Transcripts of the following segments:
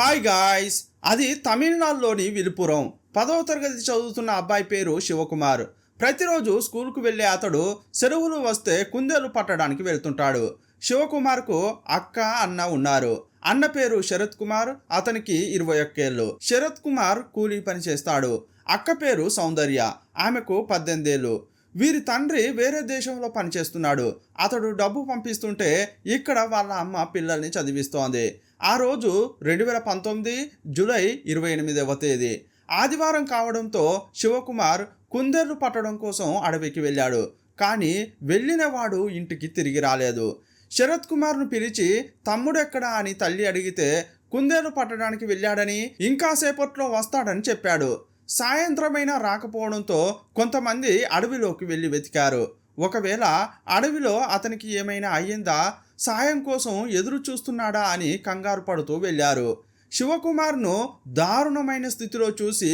Hi guys, అది తమిళనాడులోని విలుపురం. 10వ తరగతి చదువుతున్న అబ్బాయి పేరు శివకుమార్. ప్రతిరోజు స్కూల్కు వెళ్ళే అతడు సెలవులు వస్తే కుందేలు పట్టడానికి వెళ్తుంటాడు. శివకుమార్కు అక్క, అన్న ఉన్నారు. అన్న పేరు శరత్ కుమార్, అతనికి 21 ఏళ్ళు. శరత్ కుమార్ కూలీ పని చేస్తాడు. అక్క పేరు సౌందర్య, ఆమెకు 18 ఏళ్ళు. వీరి తండ్రి వేరే దేశంలో పనిచేస్తున్నాడు. అతడు డబ్బు పంపిస్తుంటే ఇక్కడ వాళ్ళ అమ్మ పిల్లల్ని చదివిస్తోంది. ఆ రోజు 2019 జూలై 28వ తేదీ ఆదివారం కావడంతో శివకుమార్ కుందేళ్లు పట్టడం కోసం అడవికి వెళ్ళాడు. కానీ వెళ్ళిన వాడు ఇంటికి తిరిగి రాలేదు. శరత్ కుమార్ను పిలిచి తమ్ముడెక్కడా అని తల్లి అడిగితే కుందేళ్లు పట్టడానికి వెళ్ళాడని, ఇంకాసేపట్లో వస్తాడని చెప్పాడు. సాయంత్రమైనా రాకపోవడంతో కొంతమంది అడవిలోకి వెళ్ళి వెతికారు. ఒకవేళ అడవిలో అతనికి ఏమైనా అయ్యిందా, సాయం కోసం ఎదురు చూస్తున్నాడా అని కంగారు పడుతూ వెళ్ళారు. శివకుమార్ను దారుణమైన స్థితిలో చూసి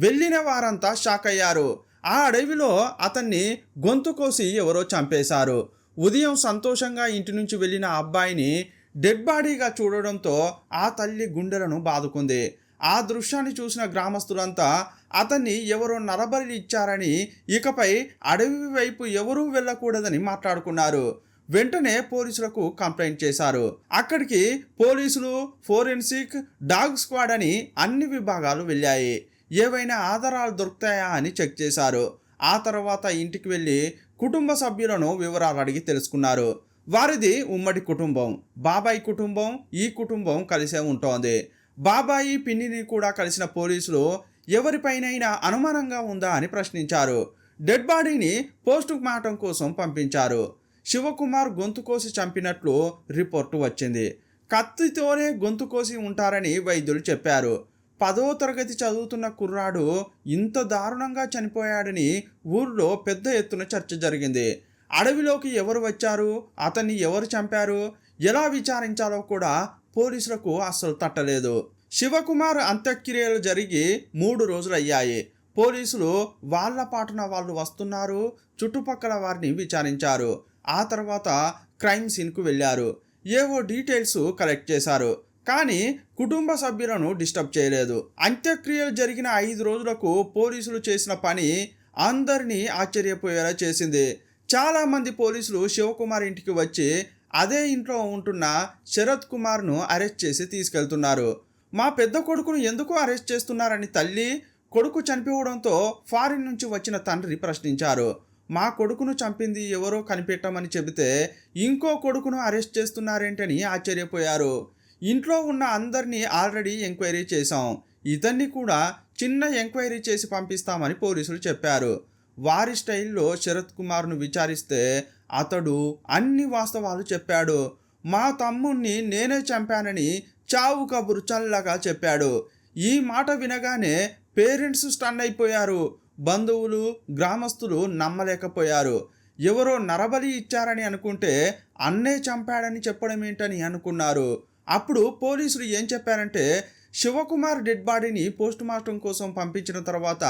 వెళ్ళిన వారంతా షాక్ అయ్యారు. ఆ అడవిలో అతన్ని గొంతు కోసి ఎవరో చంపేశారు. ఉదయం సంతోషంగా ఇంటి నుంచి వెళ్ళిన అబ్బాయిని డెడ్ బాడీగా చూడడంతో ఆ తల్లి గుండెలను బాదుకుంది. ఆ దృశ్యాన్ని చూసిన గ్రామస్తులంతా అతన్ని ఎవరో నరబలి ఇచ్చారని, ఇకపై అడవి వైపు ఎవరూ వెళ్ళకూడదని మాట్లాడుకున్నారు. వెంటనే పోలీసులకు కంప్లైంట్ చేశారు. అక్కడికి పోలీసులు, ఫోరెన్సిక్, డాగ్ స్క్వాడ్ అని అన్ని విభాగాలు వెళ్ళాయి. ఏవైనా ఆధారాలు దొరుకుతాయా అని చెక్ చేశారు. ఆ తర్వాత ఇంటికి వెళ్ళి కుటుంబ సభ్యులను వివరాలు అడిగి తెలుసుకున్నారు. వారిది ఉమ్మడి కుటుంబం. బాబాయ్ కుటుంబం, ఈ కుటుంబం కలిసే ఉంటోంది. బాబాయి, పిన్నిని కూడా కలిసిన పోలీసులు ఎవరిపైనైనా అనుమానంగా ఉందా అని ప్రశ్నించారు. డెడ్ బాడీని పోస్ట్ మార్టం కోసం పంపించారు. శివకుమార్ గొంతు కోసి చంపినట్లు రిపోర్టు వచ్చింది. కత్తితోనే గొంతు కోసి ఉంటారని వైద్యులు చెప్పారు. 10వ తరగతి చదువుతున్న కుర్రాడు ఇంత దారుణంగా చనిపోయాడని ఊర్లో పెద్ద ఎత్తున చర్చ జరిగింది. అడవిలోకి ఎవరు వచ్చారు, అతన్ని ఎవరు చంపారు, ఎలా విచారించాలో కూడా పోలీసులకు అస్సలు తట్టలేదు. శివకుమార్ అంత్యక్రియలు జరిగి 3 రోజులయ్యాయి. పోలీసులు వాళ్ళ పాటున వాళ్ళు వస్తున్నారు, చుట్టుపక్కల వారిని విచారించారు. ఆ తర్వాత క్రైమ్ సీన్కు వెళ్ళారు. ఏవో డీటెయిల్స్ కలెక్ట్ చేశారు. కానీ కుటుంబ సభ్యులను డిస్టర్బ్ చేయలేదు. అంత్యక్రియలు జరిగిన 5 రోజులకు పోలీసులు చేసిన పని అందరినీ ఆశ్చర్యపోయేలా చేసింది. చాలామంది పోలీసులు శివకుమార్ ఇంటికి వచ్చి అదే ఇంట్లో ఉంటున్న శరత్ కుమార్ను అరెస్ట్ చేసి తీసుకెళ్తున్నారు. మా పెద్ద కొడుకును ఎందుకు అరెస్ట్ చేస్తున్నారని తల్లి, కొడుకు చనిపోవడంతో ఫారిన్ నుంచి వచ్చిన తండ్రి ప్రశ్నించారు. మా కొడుకును చంపింది ఎవరో కనిపెట్టమని చెబితే ఇంకో కొడుకును అరెస్ట్ చేస్తున్నారేంటని ఆశ్చర్యపోయారు. ఇంట్లో ఉన్న అందరినీ ఆల్రెడీ ఎంక్వైరీ చేశాం, ఇతన్ని కూడా చిన్న ఎంక్వైరీ చేసి పంపిస్తామని పోలీసులు చెప్పారు. వారి స్టైల్లో శరత్ కుమార్ను విచారిస్తే అతడు అన్ని వాస్తవాలు చెప్పాడు. మా తమ్ముణ్ణి నేనే చంపానని చావు కబురు చల్లగా చెప్పాడు. ఈ మాట వినగానే పేరెంట్స్ స్టన్ అయిపోయారు. బంధువులు, గ్రామస్తులు నమ్మలేకపోయారు. ఎవరో నరబలి ఇచ్చారని అనుకుంటే అన్నే చంపాడని చెప్పడం ఏంటని అనుకున్నారు. అప్పుడు పోలీసులు ఏం చెప్పారంటే, శివకుమార్ డెడ్ బాడీని పోస్ట్ మార్టం కోసం పంపించిన తర్వాత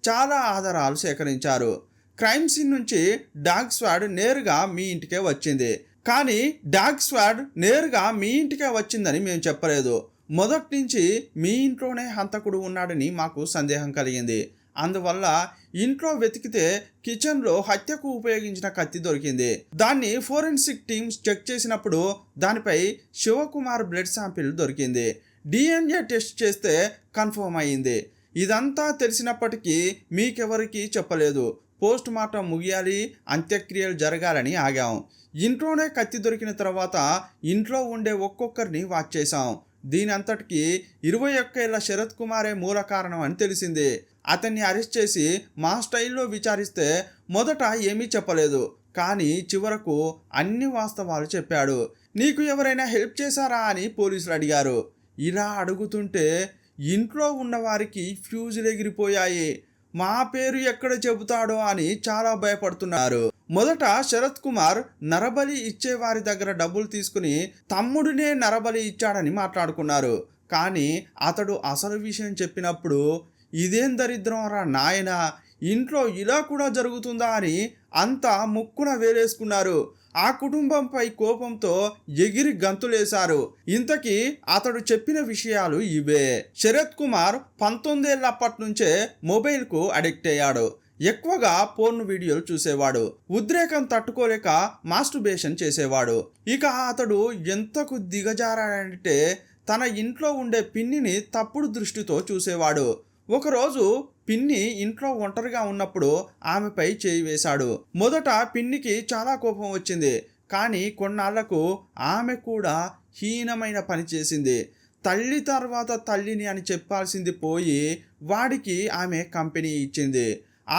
చాలా ఆధారాలు సేకరించారు. క్రైమ్ సీన్ నుంచి డాగ్ స్క్వాడ్ నేరుగా మీ ఇంటికే వచ్చింది. కానీ డాగ్ స్క్వాడ్ నేరుగా మీ ఇంటికే వచ్చిందని మేము చెప్పలేదు. మొదటి నుంచి మీ ఇంట్లోనే హంతకుడు ఉన్నాడని మాకు సందేహం కలిగింది. అందువల్ల ఇంట్లో వెతికితే కిచెన్లో హత్యకు ఉపయోగించిన కత్తి దొరికింది. దాన్ని ఫోరెన్సిక్ టీమ్స్ చెక్ చేసినప్పుడు దానిపై శివకుమార్ బ్లడ్ శాంపిల్ దొరికింది. DNA టెస్ట్ చేస్తే కన్ఫర్మ్ అయ్యింది. ఇదంతా తెలిసినప్పటికీ మీకెవరికీ చెప్పలేదు. పోస్ట్ మార్టం ముగియాలి, అంత్యక్రియలు జరగాలని ఆగాం. ఇంట్లోనే కత్తి దొరికిన తర్వాత ఇంట్లో ఉండే ఒక్కొక్కరిని వాచ్ చేశాం. దీని అంతటికి 21 ఏళ్ల శరత్ కుమారే మూల కారణం అని తెలిసింది. అతన్ని అరెస్ట్ చేసి మా స్టైల్లో విచారిస్తే మొదట ఏమీ చెప్పలేదు, కానీ చివరకు అన్ని వాస్తవాలు చెప్పాడు. నీకు ఎవరైనా హెల్ప్ చేశారా అని పోలీసులు అడిగారు. ఇలా అడుగుతుంటే ఇంట్లో ఉన్నవారికి ఫ్యూజులు ఎగిరిపోయాయి. మా పేరు ఎక్కడ చెబుతాడో అని చాలా భయపడుతున్నారు. మొదట శరత్ కుమార్ నరబలి ఇచ్చేవారి దగ్గర డబ్బులు తీసుకుని తమ్ముడినే నరబలి ఇచ్చాడని మాట్లాడుకున్నారు. కానీ అతడు అసలు విషయం చెప్పినప్పుడు ఇదేం దరిద్రం రా నాయనా, ఇంట్లో ఇలా కూడా జరుగుతుందా అని అంతా ముక్కున వేలేసుకున్నారు. ఆ కుటుంబంపై కోపంతో ఎగిరి గంతులేశారు. ఇంతకీ అతడు చెప్పిన విషయాలు ఇవే. శరత్ కుమార్ 19 ఏళ్లప్పటి నుంచే మొబైల్కు అడిక్ట్ అయ్యాడు. ఎక్కువగా పోర్న్ వీడియోలు చూసేవాడు. ఉద్రేకం తట్టుకోలేక మాస్టర్బేషన్ చేసేవాడు. ఇక అతడు ఎంతకు దిగజారాడంటే తన ఇంట్లో ఉండే పిన్నిని తప్పుడు దృష్టితో చూసేవాడు. ఒకరోజు పిన్ని ఇంట్లో ఒంటరిగా ఉన్నప్పుడు ఆమెపై చేయి వేశాడు. మొదట పిన్నికి చాలా కోపం వచ్చింది. కానీ కొన్నాళ్లకు ఆమె కూడా హీనమైన పని చేసింది. తల్లి తర్వాత తల్లిని అని చెప్పాల్సింది పోయి వాడికి ఆమె కంపెనీ ఇచ్చింది.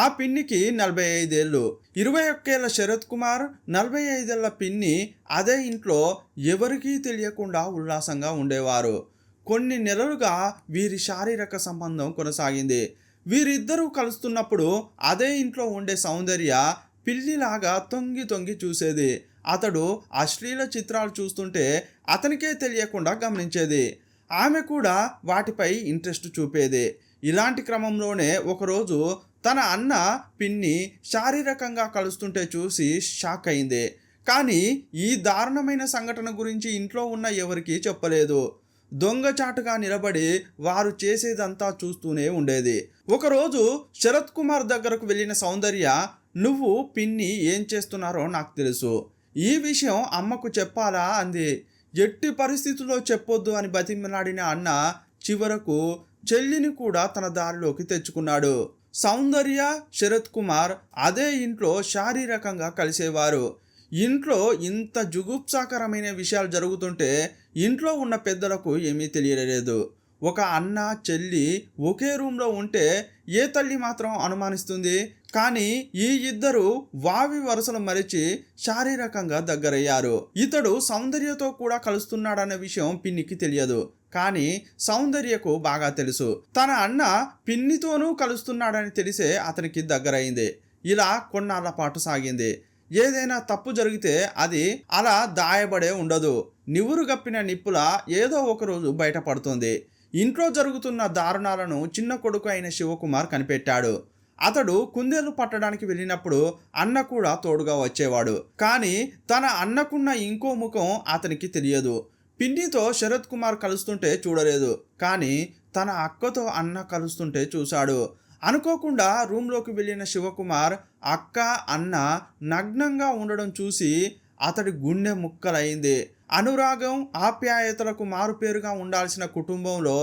ఆ పిన్నికి 45 ఏళ్ళు. 21 ఏళ్ల శరత్ కుమార్, 45 ఏళ్ల పిన్ని అదే ఇంట్లో ఎవరికీ తెలియకుండా ఉల్లాసంగా ఉండేవారు. కొన్ని నెలలుగా వీరి శారీరక సంబంధం కొనసాగింది. వీరిద్దరూ కలుస్తున్నప్పుడు అదే ఇంట్లో ఉండే సౌందర్య పిల్లిలాగా తొంగి తొంగి చూసేది. అతడు అశ్లీల చిత్రాలు చూస్తుంటే అతనికే తెలియకుండా గమనించేది. ఆమె కూడా వాటిపై ఇంట్రెస్ట్ చూపేది. ఇలాంటి క్రమంలోనే ఒకరోజు తన అన్న పిన్ని శారీరకంగా కలుస్తుంటే చూసి షాక్ అయింది. కానీ ఈ దారుణమైన సంఘటన గురించి ఇంట్లో ఉన్న ఎవరికీ చెప్పలేదు. దొంగచాటుగా నిలబడి వారు చేసేదంతా చూస్తూనే ఉండేది. ఒకరోజు శరత్ కుమార్ దగ్గరకు వెళ్ళిన సౌందర్య, నువ్వు పిన్ని ఏం చేస్తున్నారో నాకు తెలుసు, ఈ విషయం అమ్మకు చెప్పాలా అంది. ఎట్టి పరిస్థితుల్లో చెప్పొద్దు అని బతిమలాడిన అన్న చివరకు చెల్లిని కూడా తన దారిలోకి తెచ్చుకున్నాడు. సౌందర్య, శరత్ కుమార్ అదే ఇంట్లో శారీరకంగా కలిసేవారు. ఇంట్లో ఇంత జుగుప్సాకరమైన విషయాలు జరుగుతుంటే ఇంట్లో ఉన్న పెద్దలకు ఏమీ తెలియలేదు. ఒక అన్న చెల్లి ఒకే రూమ్లో ఉంటే ఏ తల్లి మాత్రం అనుమానిస్తుంది? కానీ ఈ ఇద్దరు వావి వరుసలు మరిచి శారీరకంగా దగ్గరయ్యారు. ఇతడు సౌందర్యతో కూడా కలుస్తున్నాడన్న విషయం పిన్నికి తెలియదు. కానీ సౌందర్యకు బాగా తెలుసు. తన అన్న పిన్నితోనూ కలుస్తున్నాడని తెలిసే అతనికి దగ్గరైంది. ఇలా కొన్నాళ్ల పాటు సాగింది. ఏదైనా తప్పు జరిగితే అది అలా దాయబడే ఉండదు. నివురు గప్పిన నిప్పుల ఏదో ఒకరోజు బయటపడుతుంది. ఇంట్లో జరుగుతున్న దారుణాలను చిన్న కొడుకు అయిన శివకుమార్ కనిపెట్టాడు. అతడు కుందేలు పట్టడానికి వెళ్ళినప్పుడు అన్న కూడా తోడుగా వచ్చేవాడు. కానీ తన అన్నకున్న ఇంకో ముఖం అతనికి తెలియదు. పిన్నితో శరత్ కుమార్ కలుస్తుంటే చూడలేదు. కానీ తన అక్కతో అన్న కలుస్తుంటే చూశాడు. అనుకోకుండా రూమ్లోకి వెళ్ళిన శివకుమార్ అక్క, అన్న నగ్నంగా ఉండడం చూసి అతడి గుండె ముక్కలైంది. అనురాగం, ఆప్యాయతలకు మారుపేరుగా ఉండాల్సిన కుటుంబంలో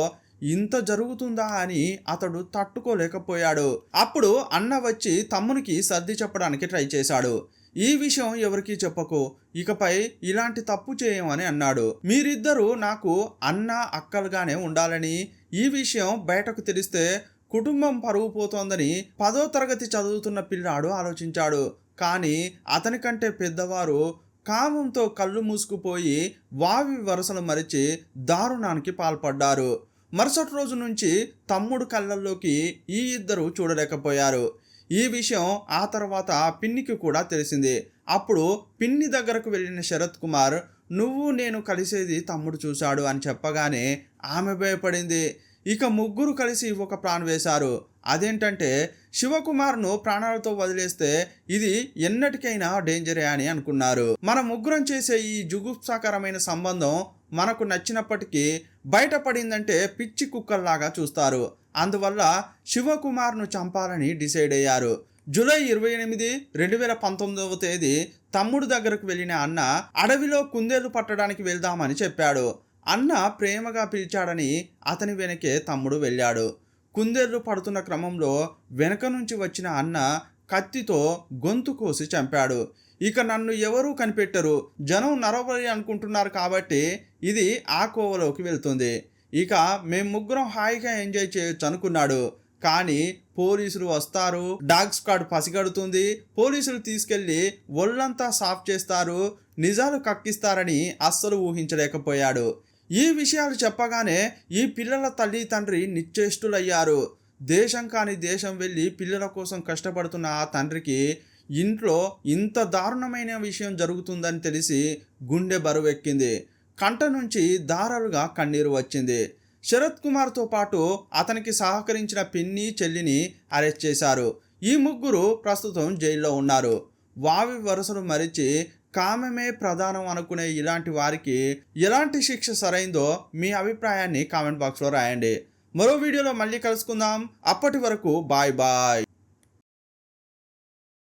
ఇంత జరుగుతుందా అని అతడు తట్టుకోలేకపోయాడు. అప్పుడు అన్న వచ్చి తమ్మునికి సర్ది చెప్పడానికి ట్రై చేశాడు. ఈ విషయం ఎవరికీ చెప్పకు, ఇకపై ఇలాంటి తప్పు చేయమని అన్నాడు. మీరిద్దరూ నాకు అన్న అక్కలుగానే ఉండాలని, ఈ విషయం బయటకు తెలిస్తే కుటుంబం పరువు పోతోందని 10వ తరగతి చదువుతున్న పిల్లాడు ఆలోచించాడు. కానీ అతనికంటే పెద్దవారు కామంతో కళ్ళు మూసుకుపోయి వావి వరసలు మరిచి దారుణానికి పాల్పడ్డారు. మరుసటి రోజు నుంచి తమ్ముడు కళ్ళల్లోకి ఈ ఇద్దరు చూడలేకపోయారు. ఈ విషయం ఆ తర్వాత పిన్నికి కూడా తెలిసింది. అప్పుడు పిన్ని దగ్గరకు వెళ్ళిన శరత్ కుమార్, నువ్వు నేను కలిసేది తమ్ముడు చూశాడు అని చెప్పగానే ఆమె భయపడింది. ఇక ముగ్గురు కలిసి ఒక ప్లాన్ వేశారు. అదేంటంటే శివకుమార్ను ప్రాణాలతో వదిలేస్తే ఇది ఎన్నటికైనా డేంజరే అని అనుకున్నారు. మన ముగ్గురం చేసే ఈ జుగుప్సాకరమైన సంబంధం మనకు నచ్చినప్పటికీ బయటపడిందంటే పిచ్చి కుక్కల్లాగా చూస్తారు. అందువల్ల శివకుమార్ను చంపాలని డిసైడ్ అయ్యారు. జూలై 28, 2019 తేదీ తమ్ముడు దగ్గరకు వెళ్ళిన అన్న అడవిలో కుందేలు పట్టడానికి వెళ్దామని చెప్పాడు. అన్న ప్రేమగా పిలిచాడని అతని వెనకే తమ్ముడు వెళ్ళాడు. కుందేళ్లు పడుతున్న క్రమంలో వెనక నుంచి వచ్చిన అన్న కత్తితో గొంతు కోసి చంపాడు. ఇక నన్ను ఎవరూ కనిపెట్టరు, జనం నరబలి అనుకుంటున్నారు కాబట్టి ఇది ఆ కోవలోకి వెళ్తుంది, ఇక మేము ముగ్గురం హాయిగా ఎంజాయ్ చేయొచ్చు అనుకున్నాడు. కానీ పోలీసులు వస్తారు, డాగ్ స్క్వాడ్ పసిగడుతుంది, పోలీసులు తీసుకెళ్లి ఒళ్ళంతా సాఫ్ చేస్తారు, నిజాలు కక్కిస్తారని అస్సలు ఊహించలేకపోయాడు. ఈ విషయాలు చెప్పగానే ఈ పిల్లల తల్లి తండ్రి నిశ్చేష్టులయ్యారు. దేశం కాని దేశం వెళ్ళి పిల్లల కోసం కష్టపడుతున్న ఆ తండ్రికి ఇంట్లో ఇంత దారుణమైన విషయం జరుగుతుందని తెలిసి గుండె బరువెక్కింది. కంట నుంచి దారాలుగా కన్నీరు వచ్చింది. శరత్ కుమార్తో పాటు అతనికి సహకరించిన పిన్ని, చెల్లిని అరెస్ట్ చేశారు. ఈ ముగ్గురు ప్రస్తుతం జైల్లో ఉన్నారు. వావి వరుసలు మరిచి కామమే ప్రధానం అనుకునే ఇలాంటి వారికి ఎలాంటి శిక్ష సరైందో మీ అభిప్రాయాన్ని కామెంట్ బాక్స్లో రాయండి. మరో వీడియోలో మళ్ళీ కలుసుకుందాం. అప్పటి వరకు బాయ్ బాయ్.